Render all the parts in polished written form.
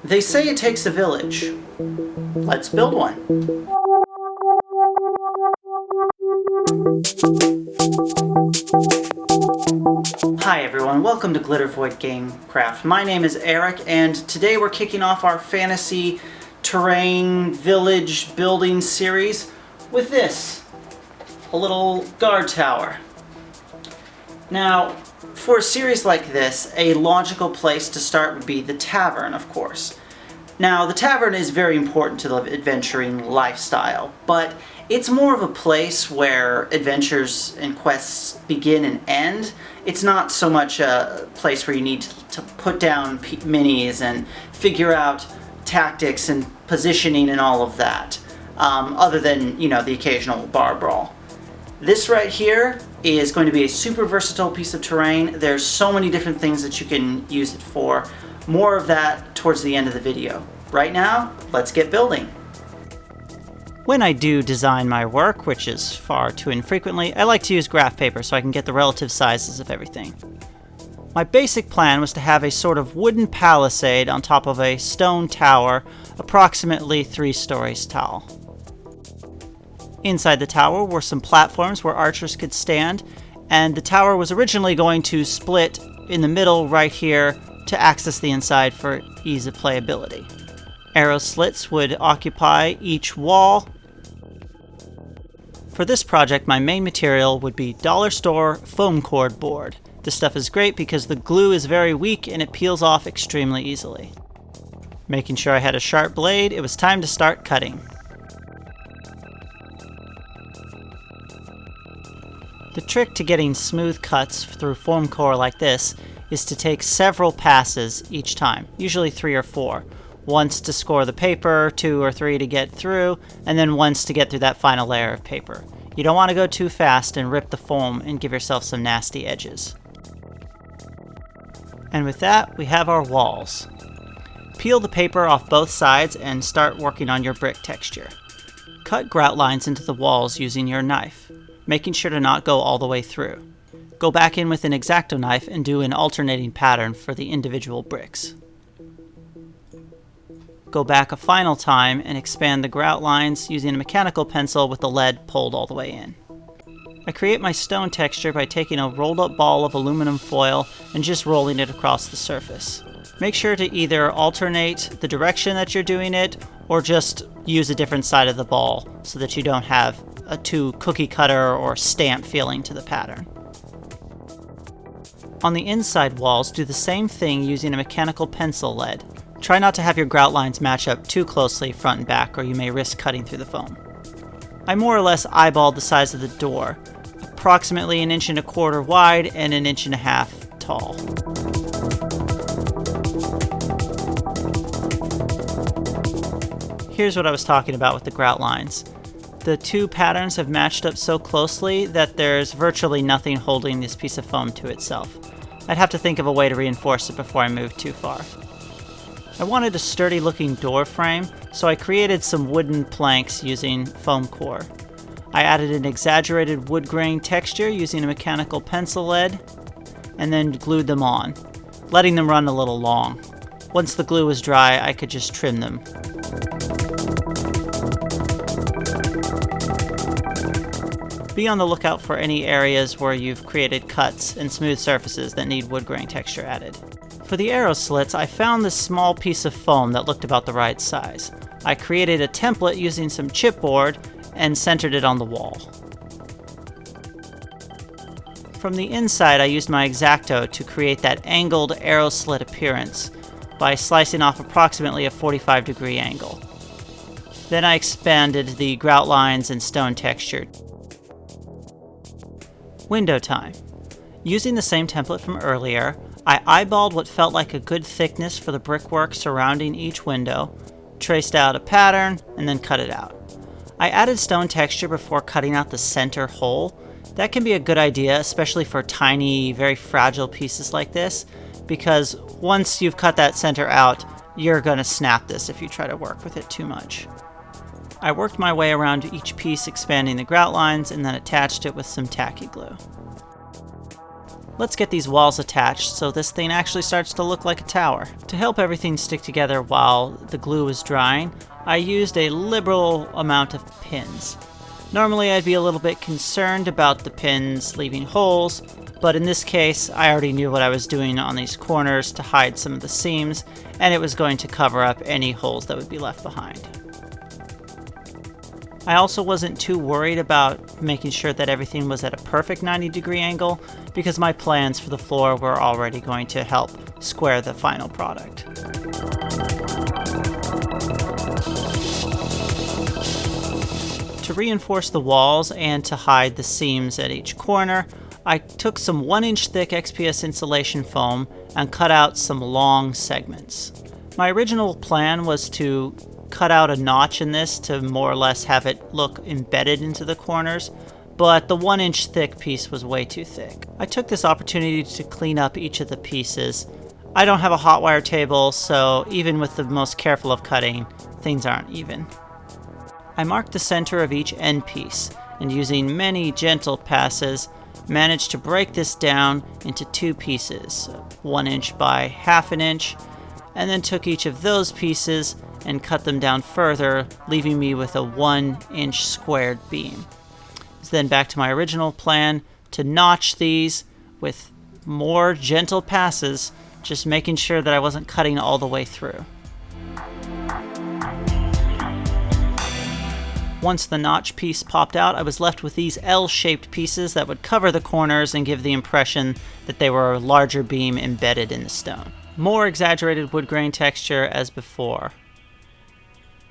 They say it takes a village. Let's build one. Hi everyone, welcome to Glitter Void Gamecraft. My name is Eric, and today we're kicking off our fantasy terrain village building series with this, a little guard tower. Now, for a series like this, a logical place to start would be the tavern, of course. Now, the tavern is very important to the adventuring lifestyle, but it's more of a place where adventures and quests begin and end. It's not so much a place where you need to put down minis and figure out tactics and positioning and all of that, other than, the occasional bar brawl. This right here is going to be a super versatile piece of terrain. There's so many different things that you can use it for. More of that towards the end of the video. Right now, let's get building. When I do design my work, which is far too infrequently, I like to use graph paper so I can get the relative sizes of everything. My basic plan was to have a sort of wooden palisade on top of a stone tower, approximately 3 stories tall. Inside the tower were some platforms where archers could stand, and the tower was originally going to split in the middle right here to access the inside for ease of playability. Arrow slits would occupy each wall. For this project, my main material would be dollar store foam cord board. This stuff is great because the glue is very weak and it peels off extremely easily. Making sure I had a sharp blade, it was time to start cutting. The trick to getting smooth cuts through foam core like this is to take several passes each time, usually 3 or 4. Once to score the paper, 2 or 3 to get through, and then once to get through that final layer of paper. You don't want to go too fast and rip the foam and give yourself some nasty edges. And with that, we have our walls. Peel the paper off both sides and start working on your brick texture. Cut grout lines into the walls using your knife, making sure to not go all the way through. Go back in with an X-Acto knife and do an alternating pattern for the individual bricks. Go back a final time and expand the grout lines using a mechanical pencil with the lead pulled all the way in. I create my stone texture by taking a rolled up ball of aluminum foil and just rolling it across the surface. Make sure to either alternate the direction that you're doing it or just use a different side of the ball so that you don't have a too cookie cutter or stamp feeling to the pattern. On the inside walls, do the same thing using a mechanical pencil lead. Try not to have your grout lines match up too closely front and back or you may risk cutting through the foam. I more or less eyeballed the size of the door, approximately 1.25 inches wide and 1.5 inches tall. Here's what I was talking about with the grout lines. The 2 patterns have matched up so closely that there's virtually nothing holding this piece of foam to itself. I'd have to think of a way to reinforce it before I moved too far. I wanted a sturdy looking door frame, so I created some wooden planks using foam core. I added an exaggerated wood grain texture using a mechanical pencil lead, and then glued them on, letting them run a little long. Once the glue was dry, I could just trim them. Be on the lookout for any areas where you've created cuts and smooth surfaces that need wood grain texture added. For the arrow slits, I found this small piece of foam that looked about the right size. I created a template using some chipboard and centered it on the wall. From the inside, I used my X-Acto to create that angled arrow slit appearance by slicing off approximately a 45-degree angle. Then I expanded the grout lines and stone texture. Window time. Using the same template from earlier, I eyeballed what felt like a good thickness for the brickwork surrounding each window, traced out a pattern, and then cut it out. I added stone texture before cutting out the center hole. That can be a good idea, especially for tiny, very fragile pieces like this, because once you've cut that center out, you're going to snap this if you try to work with it too much. I worked my way around each piece, expanding the grout lines, and then attached it with some tacky glue. Let's get these walls attached so this thing actually starts to look like a tower. To help everything stick together while the glue was drying, I used a liberal amount of pins. Normally I'd be a little bit concerned about the pins leaving holes, but in this case I already knew what I was doing on these corners to hide some of the seams, and it was going to cover up any holes that would be left behind. I also wasn't too worried about making sure that everything was at a perfect 90-degree angle, because my plans for the floor were already going to help square the final product. To reinforce the walls and to hide the seams at each corner, I took some 1-inch thick XPS insulation foam and cut out some long segments. My original plan was to cut out a notch in this to more or less have it look embedded into the corners, but the 1-inch thick piece was way too thick. I took this opportunity to clean up each of the pieces. I don't have a hot wire table, so even with the most careful of cutting, things aren't even. I marked the center of each end piece, and using many gentle passes, managed to break this down into 2 pieces, 1 inch by 1/2 inch, and then took each of those pieces and cut them down further, leaving me with a 1-inch squared beam. Then back to my original plan to notch these with more gentle passes, just making sure that I wasn't cutting all the way through. Once the notch piece popped out, I was left with these L-shaped pieces that would cover the corners and give the impression that they were a larger beam embedded in the stone. More exaggerated wood grain texture as before.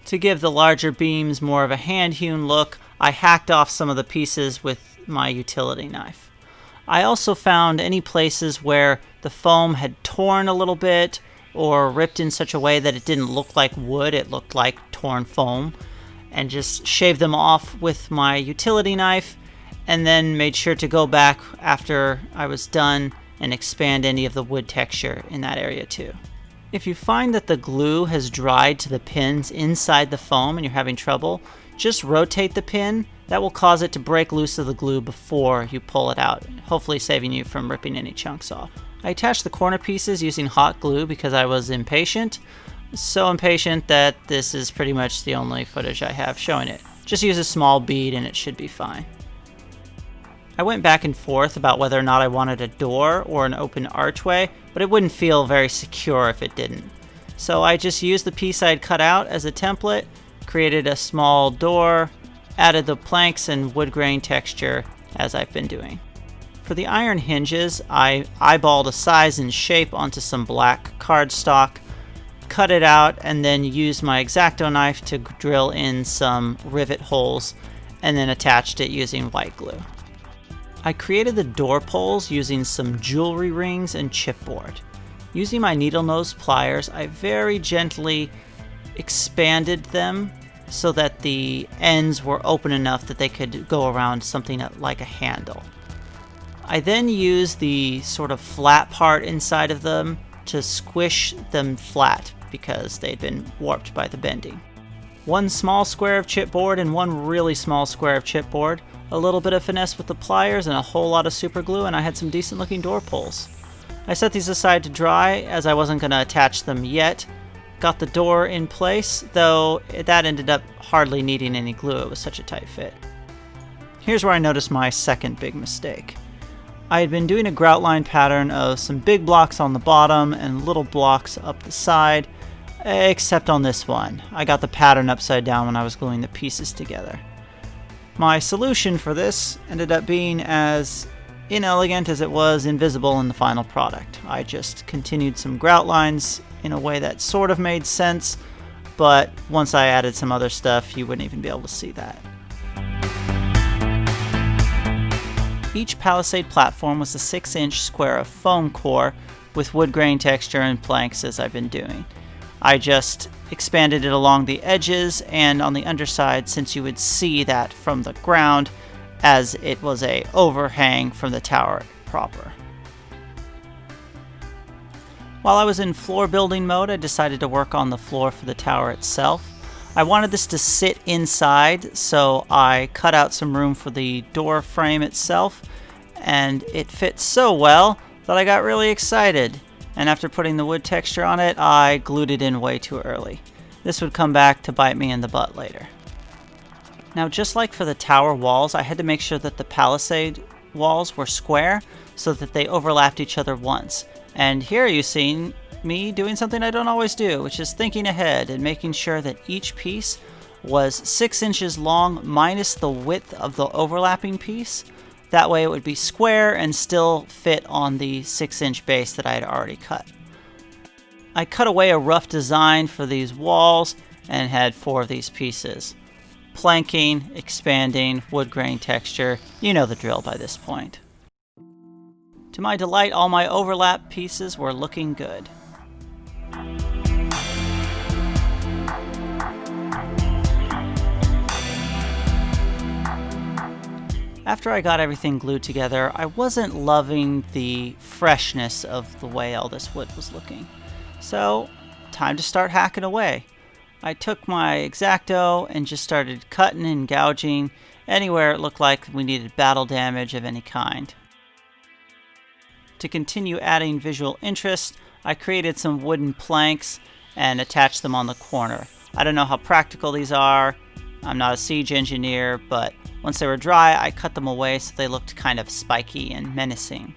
To give the larger beams more of a hand-hewn look, I hacked off some of the pieces with my utility knife. I also found any places where the foam had torn a little bit or ripped in such a way that it didn't look like wood, it looked like torn foam, and just shaved them off with my utility knife, and then made sure to go back after I was done and expand any of the wood texture in that area too. If you find that the glue has dried to the pins inside the foam and you're having trouble, just rotate the pin. That will cause it to break loose of the glue before you pull it out, hopefully saving you from ripping any chunks off. I attached the corner pieces using hot glue because I was impatient. So impatient that this is pretty much the only footage I have showing it. Just use a small bead and it should be fine. I went back and forth about whether or not I wanted a door or an open archway, but it wouldn't feel very secure if it didn't. So I just used the piece I had cut out as a template, created a small door, added the planks and wood grain texture as I've been doing. For the iron hinges, I eyeballed a size and shape onto some black cardstock, cut it out, and then used my X-Acto knife to drill in some rivet holes, and then attached it using white glue. I created the door poles using some jewelry rings and chipboard. Using my needle nose pliers, I very gently expanded them so that the ends were open enough that they could go around something like a handle. I then used the sort of flat part inside of them to squish them flat because they'd been warped by the bending. 1 small square of chipboard and 1 really small square of chipboard, a little bit of finesse with the pliers and a whole lot of super glue, and I had some decent looking door pulls. I set these aside to dry as I wasn't going to attach them yet. Got the door in place, though that ended up hardly needing any glue, it was such a tight fit. Here's where I noticed my second big mistake. I had been doing a grout line pattern of some big blocks on the bottom and little blocks up the side, except on this one. I got the pattern upside down when I was gluing the pieces together. My solution for this ended up being as inelegant as it was invisible in the final product. I just continued some grout lines in a way that sort of made sense, but once I added some other stuff, you wouldn't even be able to see that. Each Palisade platform was a 6-inch square of foam core with wood grain texture and planks as I've been doing. I just expanded it along the edges and on the underside, since you would see that from the ground, as it was a overhang from the tower proper. While I was in floor building mode, I decided to work on the floor for the tower itself. I wanted this to sit inside, so I cut out some room for the door frame itself and it fit so well that I got really excited. And after putting the wood texture on it, I glued it in way too early. This would come back to bite me in the butt later. Now, just like for the tower walls, I had to make sure that the Palisade walls were square so that they overlapped each other once. And here you see me doing something I don't always do, which is thinking ahead and making sure that each piece was 6 inches long minus the width of the overlapping piece. That way it would be square and still fit on the 6-inch base that I had already cut. I cut away a rough design for these walls and had 4 of these pieces. Planking, expanding, wood grain texture, you know the drill by this point. To my delight, all my overlap pieces were looking good. After I got everything glued together, I wasn't loving the freshness of the way all this wood was looking. So, time to start hacking away. I took my X-Acto and just started cutting and gouging anywhere it looked like we needed battle damage of any kind. To continue adding visual interest, I created some wooden planks and attached them on the corner. I don't know how practical these are. I'm not a siege engineer, but once they were dry, I cut them away so they looked kind of spiky and menacing.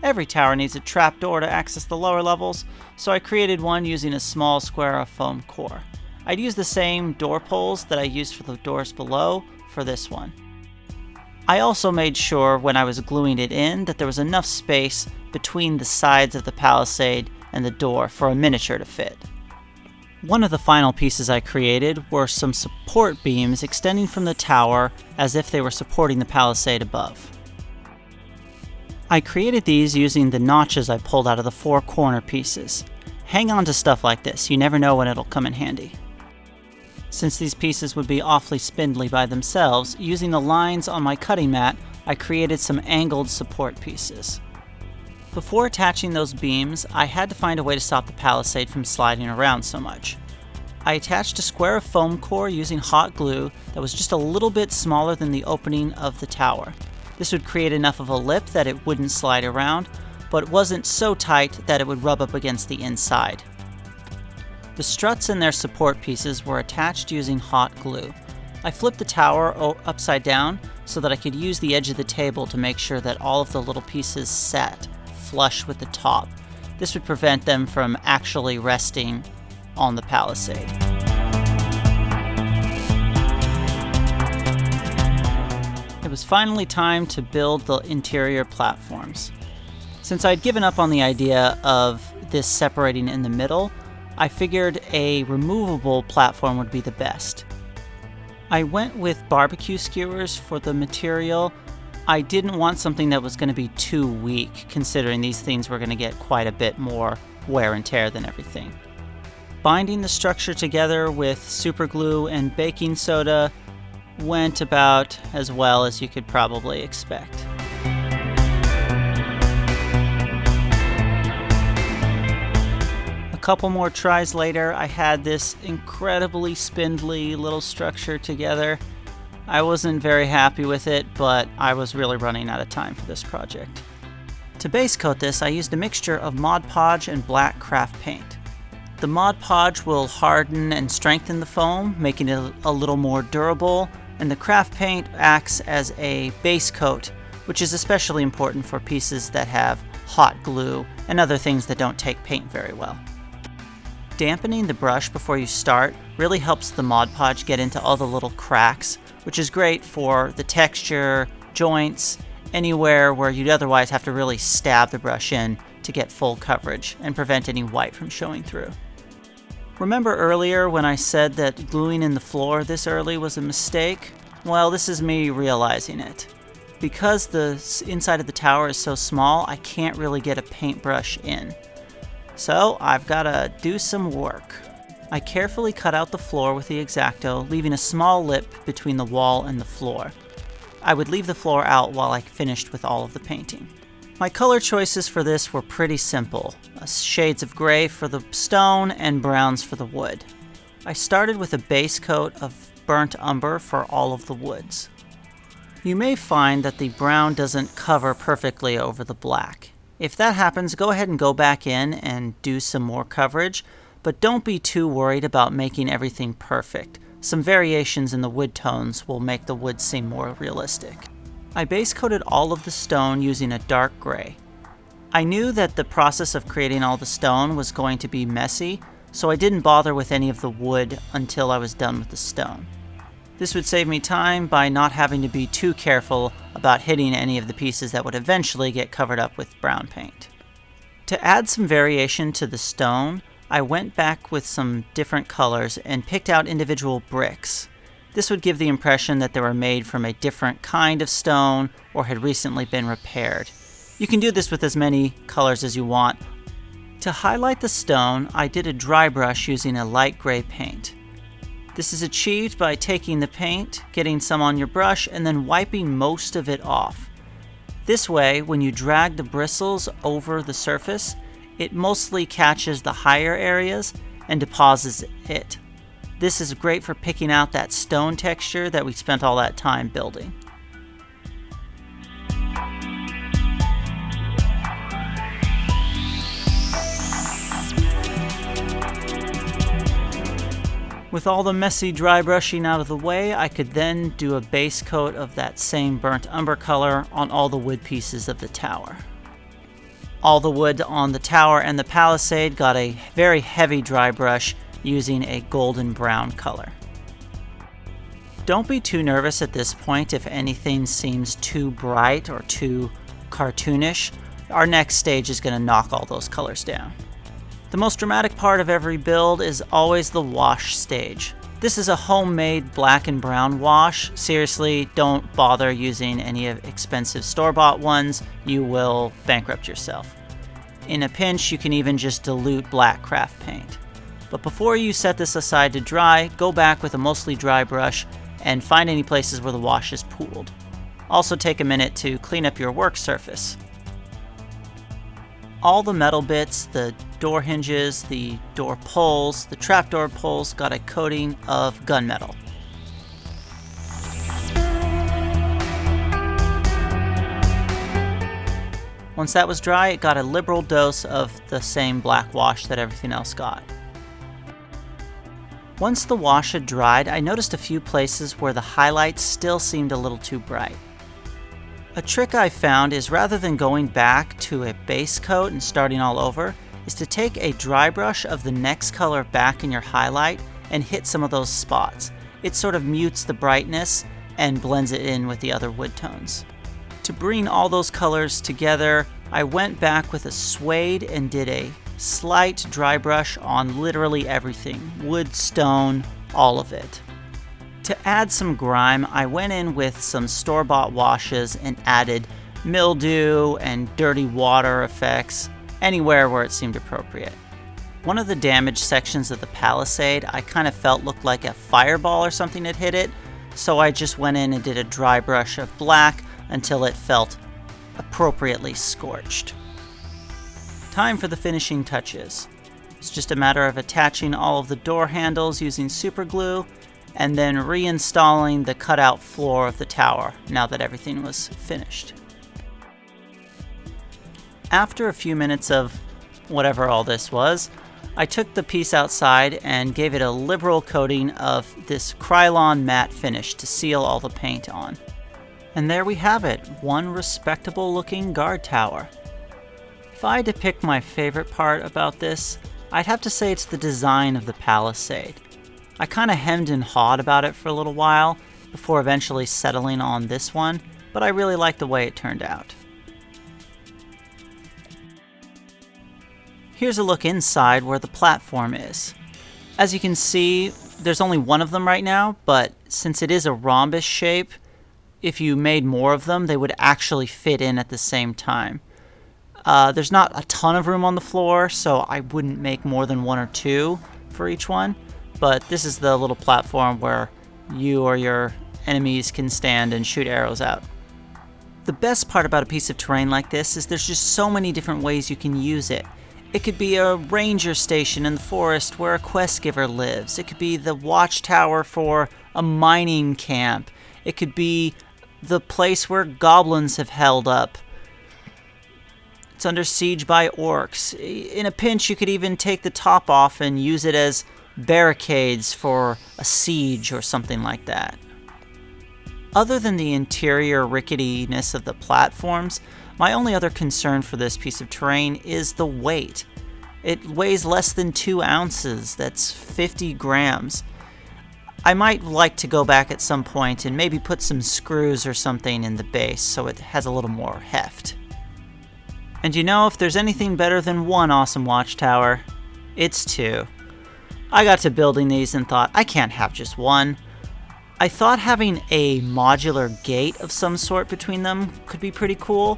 Every tower needs a trapdoor to access the lower levels, so I created one using a small square of foam core. I'd use the same door poles that I used for the doors below for this one. I also made sure when I was gluing it in that there was enough space between the sides of the Palisade and the door for a miniature to fit. One of the final pieces I created were some support beams extending from the tower as if they were supporting the Palisade above. I created these using the notches I pulled out of the 4 corner pieces. Hang on to stuff like this, you never know when it'll come in handy. Since these pieces would be awfully spindly by themselves, using the lines on my cutting mat, I created some angled support pieces. Before attaching those beams, I had to find a way to stop the Palisade from sliding around so much. I attached a square of foam core using hot glue that was just a little bit smaller than the opening of the tower. This would create enough of a lip that it wouldn't slide around, but wasn't so tight that it would rub up against the inside. The struts and their support pieces were attached using hot glue. I flipped the tower upside down so that I could use the edge of the table to make sure that all of the little pieces sat flush with the top. This would prevent them from actually resting on the Palisade. It was finally time to build the interior platforms. Since I'd given up on the idea of this separating in the middle, I figured a removable platform would be the best. I went with barbecue skewers for the material. I didn't want something that was going to be too weak, considering these things were going to get quite a bit more wear and tear than everything. Binding the structure together with super glue and baking soda went about as well as you could probably expect. A couple more tries later, I had this incredibly spindly little structure together. I wasn't very happy with it, but I was really running out of time for this project. To base coat this, I used a mixture of Mod Podge and black craft paint. The Mod Podge will harden and strengthen the foam, making it a little more durable, and the craft paint acts as a base coat, which is especially important for pieces that have hot glue and other things that don't take paint very well. Dampening the brush before you start really helps the Mod Podge get into all the little cracks, which is great for the texture, joints, anywhere where you'd otherwise have to really stab the brush in to get full coverage and prevent any white from showing through. Remember earlier when I said that gluing in the floor this early was a mistake? Well, this is me realizing it. Because the inside of the tower is so small, I can't really get a paintbrush in. So I've got to do some work. I carefully cut out the floor with the X-Acto, leaving a small lip between the wall and the floor. I would leave the floor out while I finished with all of the painting. My color choices for this were pretty simple. Shades of gray for the stone and browns for the wood. I started with a base coat of burnt umber for all of the woods. You may find that the brown doesn't cover perfectly over the black. If that happens, go ahead and go back in and do some more coverage, but don't be too worried about making everything perfect. Some variations in the wood tones will make the wood seem more realistic. I base coated all of the stone using a dark gray. I knew that the process of creating all the stone was going to be messy, so I didn't bother with any of the wood until I was done with the stone. This would save me time by not having to be too careful about hitting any of the pieces that would eventually get covered up with brown paint. To add some variation to the stone, I went back with some different colors and picked out individual bricks. This would give the impression that they were made from a different kind of stone or had recently been repaired. You can do this with as many colors as you want. To highlight the stone, I did a dry brush using a light gray paint. This is achieved by taking the paint, getting some on your brush, and then wiping most of it off. This way, when you drag the bristles over the surface, it mostly catches the higher areas and deposits it. This is great for picking out that stone texture that we spent all that time building. With all the messy dry brushing out of the way, I could then do a base coat of that same burnt umber color on all the wood pieces of the tower. All the wood on the tower and the Palisade got a very heavy dry brush using a golden brown color. Don't be too nervous at this point if anything seems too bright or too cartoonish. Our next stage is going to knock all those colors down. The most dramatic part of every build is always the wash stage. This is a homemade black and brown wash. Seriously, don't bother using any expensive store-bought ones. You will bankrupt yourself. In a pinch, you can even just dilute black craft paint. But before you set this aside to dry, go back with a mostly dry brush and find any places where the wash is pooled. Also take a minute to clean up your work surface. All the metal bits, the door hinges, the door pulls, the trapdoor pulls got a coating of gunmetal. Once that was dry, it got a liberal dose of the same black wash that everything else got. Once the wash had dried, I noticed a few places where the highlights still seemed a little too bright. A trick I found is rather than going back to a base coat and starting all over, is to take a dry brush of the next color back in your highlight and hit some of those spots. It sort of mutes the brightness and blends it in with the other wood tones. To bring all those colors together, I went back with a suede and did a slight dry brush on literally everything. Wood, stone, all of it. To add some grime, I went in with some store-bought washes and added mildew and dirty water effects anywhere where it seemed appropriate. One of the damaged sections of the Palisade I kind of felt looked like a fireball or something had hit it, so I just went in and did a dry brush of black until it felt appropriately scorched. Time for the finishing touches. It's just a matter of attaching all of the door handles using super glue and then reinstalling the cutout floor of the tower now that everything was finished. After a few minutes of whatever all this was, I took the piece outside and gave it a liberal coating of this Krylon matte finish to seal all the paint on. And there we have it, one respectable looking guard tower. If I had to pick my favorite part about this, I'd have to say it's the design of the Palisade. I kind of hemmed and hawed about it for a little while before eventually settling on this one, but I really like the way it turned out. Here's a look inside where the platform is. As you can see, there's only one of them right now, but since it is a rhombus shape, if you made more of them, they would actually fit in at the same time. There's not a ton of room on the floor, so I wouldn't make more than one or two for each one, but this is the little platform where you or your enemies can stand and shoot arrows out. The best part about a piece of terrain like this is there's just so many different ways you can use it. It could be a ranger station in the forest where a quest giver lives. It could be the watchtower for a mining camp. It could be the place where goblins have held up. It's under siege by orcs. In a pinch, you could even take the top off and use it as barricades for a siege or something like that. Other than the interior ricketiness of the platforms, my only other concern for this piece of terrain is the weight. It weighs less than 2 ounces, that's 50 grams. I might like to go back at some point and maybe put some screws or something in the base so it has a little more heft. And you know, if there's anything better than 1 awesome watchtower, it's 2. I got to building these and thought, I can't have just 1. I thought having a modular gate of some sort between them could be pretty cool.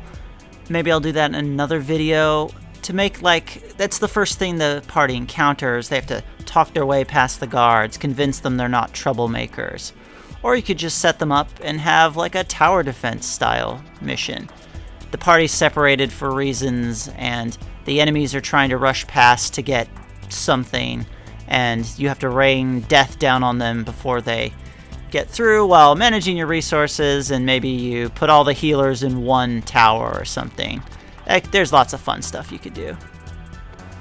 Maybe I'll do that in another video. To make, that's the first thing the party encounters. They have to talk their way past the guards, convince them they're not troublemakers. Or you could just set them up and have a tower defense style mission. The party's separated for reasons, and the enemies are trying to rush past to get something, and you have to rain death down on them before they get through while managing your resources, and maybe you put all the healers in one tower or something. There's lots of fun stuff you could do.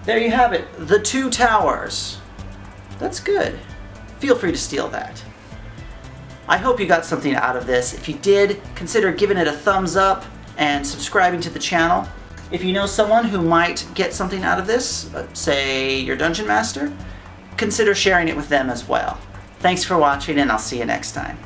There you have it, the 2 towers. That's good. Feel free to steal that. I hope you got something out of this. If you did, consider giving it a thumbs up and subscribing to the channel. If you know someone who might get something out of this, say your dungeon master, consider sharing it with them as well. Thanks for watching, and I'll see you next time.